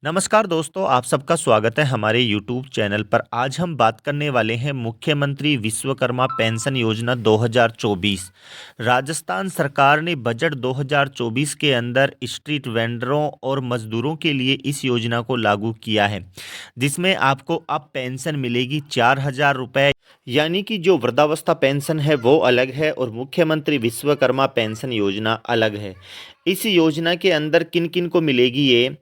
नमस्कार दोस्तों, आप सबका स्वागत है हमारे YouTube चैनल पर। आज हम बात करने वाले हैं मुख्यमंत्री विश्वकर्मा पेंशन योजना 2024। राजस्थान सरकार ने बजट 2024 के अंदर स्ट्रीट वेंडरों और मजदूरों के लिए इस योजना को लागू किया है, जिसमें आपको अब पेंशन मिलेगी 4,000 रुपये। यानी कि जो वृद्धावस्था पेंशन है वो अलग है और मुख्यमंत्री विश्वकर्मा पेंशन योजना अलग है। इस योजना के अंदर किन किन को मिलेगी ये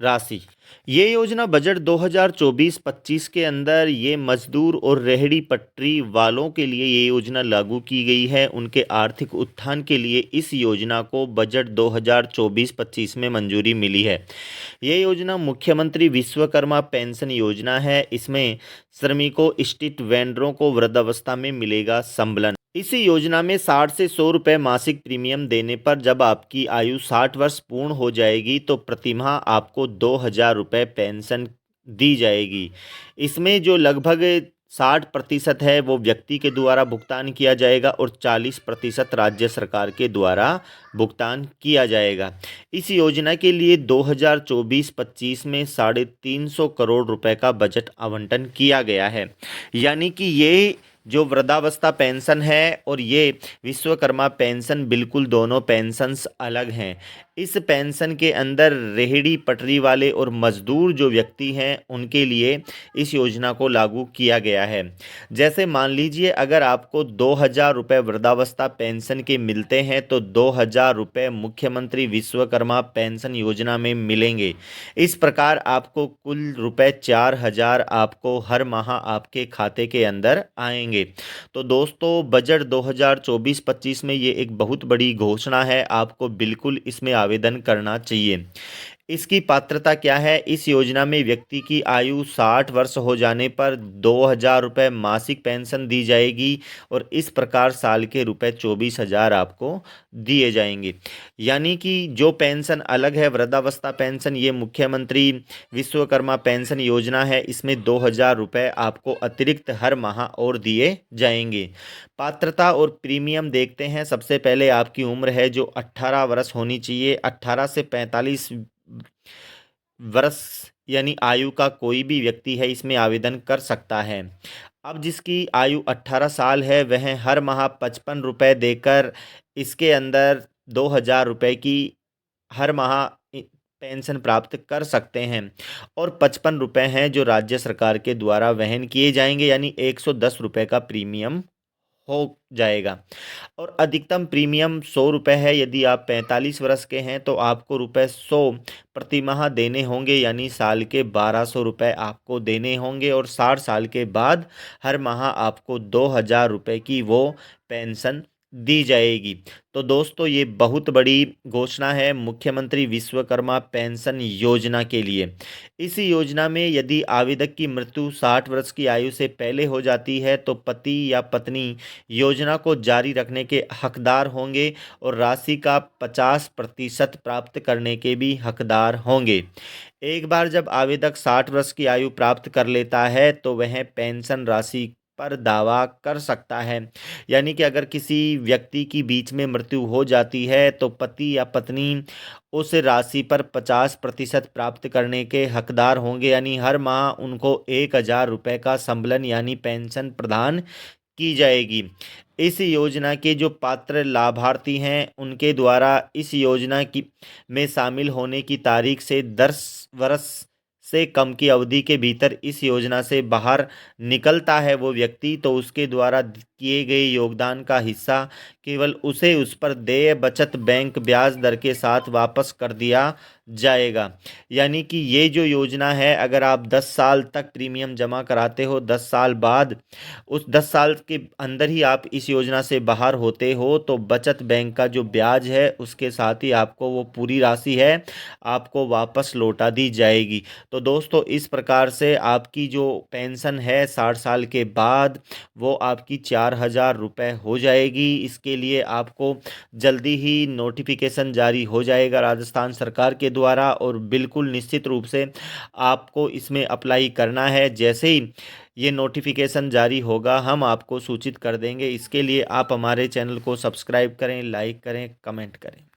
राशि? ये योजना बजट 2024-25 के अंदर ये मजदूर और रेहड़ी पटरी वालों के लिए ये योजना लागू की गई है। उनके आर्थिक उत्थान के लिए इस योजना को बजट 2024-25 में मंजूरी मिली है। ये योजना मुख्यमंत्री विश्वकर्मा पेंशन योजना है। इसमें श्रमिकों, स्ट्रीट वेंडरों को वृद्धावस्था में मिलेगा संबलन। इस योजना में 60 से 100 रुपये मासिक प्रीमियम देने पर जब आपकी आयु 60 वर्ष पूर्ण हो जाएगी तो प्रतिमाह आपको 2,000 रुपये पेंशन दी जाएगी। इसमें जो लगभग 60% है वो व्यक्ति के द्वारा भुगतान किया जाएगा और 40% राज्य सरकार के द्वारा भुगतान किया जाएगा। इस योजना के लिए 2024-25 में 350 करोड़ रुपए का बजट आवंटन किया गया है। यानी कि ये जो वृद्धावस्था पेंशन है और ये विश्वकर्मा पेंशन, बिल्कुल दोनों पेंशन्स अलग हैं। इस पेंशन के अंदर रेहड़ी पटरी वाले और मजदूर जो व्यक्ति हैं उनके लिए इस योजना को लागू किया गया है। जैसे मान लीजिए अगर आपको 2,000 रुपये वृद्धावस्था पेंशन के मिलते हैं तो 2,000 रुपये मुख्यमंत्री विश्वकर्मा पेंशन योजना में मिलेंगे। इस प्रकार आपको कुल रुपये 4,000 आपको हर माह आपके खाते के अंदर आएंगे। तो दोस्तों, बजट 2024-25 में ये एक बहुत बड़ी घोषणा है। आपको बिल्कुल इसमें आवेदन करना चाहिए। इसकी पात्रता क्या है? इस योजना में व्यक्ति की आयु 60 वर्ष हो जाने पर 2,000 रुपये मासिक पेंशन दी जाएगी और इस प्रकार साल के रुपये 24,000 आपको दिए जाएंगे। यानी कि जो पेंशन अलग है, वृद्धावस्था पेंशन, ये मुख्यमंत्री विश्वकर्मा पेंशन योजना है। इसमें 2,000 रुपये आपको अतिरिक्त हर माह और दिए जाएंगे। पात्रता और प्रीमियम देखते हैं। सबसे पहले आपकी उम्र है जो 18 वर्ष होनी चाहिए। 18 से 45 वर्ष यानी आयु का कोई भी व्यक्ति है इसमें आवेदन कर सकता है। अब जिसकी आयु 18 साल है वह हर माह 55 रुपये देकर इसके अंदर 2,000 रुपये की हर माह पेंशन प्राप्त कर सकते हैं और 55 रुपये हैं जो राज्य सरकार के द्वारा वहन किए जाएंगे, यानी 110 रुपये का प्रीमियम हो जाएगा। और अधिकतम प्रीमियम 100 रुपये है। यदि आप 45 वर्ष के हैं तो आपको रुपये 100 प्रतिमाह देने होंगे, यानी साल के 1,200 रुपये आपको देने होंगे और 60 साल के बाद हर माह आपको 2,000 रुपये की वो पेंशन दी जाएगी। तो दोस्तों, ये बहुत बड़ी घोषणा है मुख्यमंत्री विश्वकर्मा पेंशन योजना के लिए। इस योजना में यदि आवेदक की मृत्यु 60 वर्ष की आयु से पहले हो जाती है तो पति या पत्नी योजना को जारी रखने के हकदार होंगे और राशि का 50% प्राप्त करने के भी हकदार होंगे। एक बार जब आवेदक 60 वर्ष की आयु प्राप्त कर लेता है तो वह पेंशन राशि पर दावा कर सकता है। यानी कि अगर किसी व्यक्ति की बीच में मृत्यु हो जाती है तो पति या पत्नी उस राशि पर 50% प्राप्त करने के हकदार होंगे, यानी हर माह उनको 1,000 रुपये का संबलन यानी पेंशन प्रदान की जाएगी। इस योजना के जो पात्र लाभार्थी हैं उनके द्वारा इस योजना की में शामिल होने की तारीख से 10 वर्ष से कम की अवधि के भीतर इस योजना से बाहर निकलता है वो व्यक्ति, तो उसके द्वारा किए गए योगदान का हिस्सा केवल उसे उस पर देय बचत बैंक ब्याज दर के साथ वापस कर दिया जाएगा। यानी कि ये जो योजना है, अगर आप 10 साल तक प्रीमियम जमा कराते हो, 10 साल बाद उस 10 साल के अंदर ही आप इस योजना से बाहर होते हो तो बचत बैंक का जो ब्याज है उसके साथ ही आपको वो पूरी राशि है आपको वापस लौटा दी जाएगी। तो दोस्तों, इस प्रकार से आपकी जो पेंशन है 60 साल के बाद वो आपकी 4,000 रुपये हो जाएगी। इसके लिए आपको जल्दी ही नोटिफिकेशन जारी हो जाएगा राजस्थान सरकार के द्वारा और बिल्कुल निश्चित रूप से आपको इसमें अप्लाई करना है। जैसे ही ये नोटिफिकेशन जारी होगा हम आपको सूचित कर देंगे। इसके लिए आप हमारे चैनल को सब्सक्राइब करें, लाइक करें, कमेंट करें।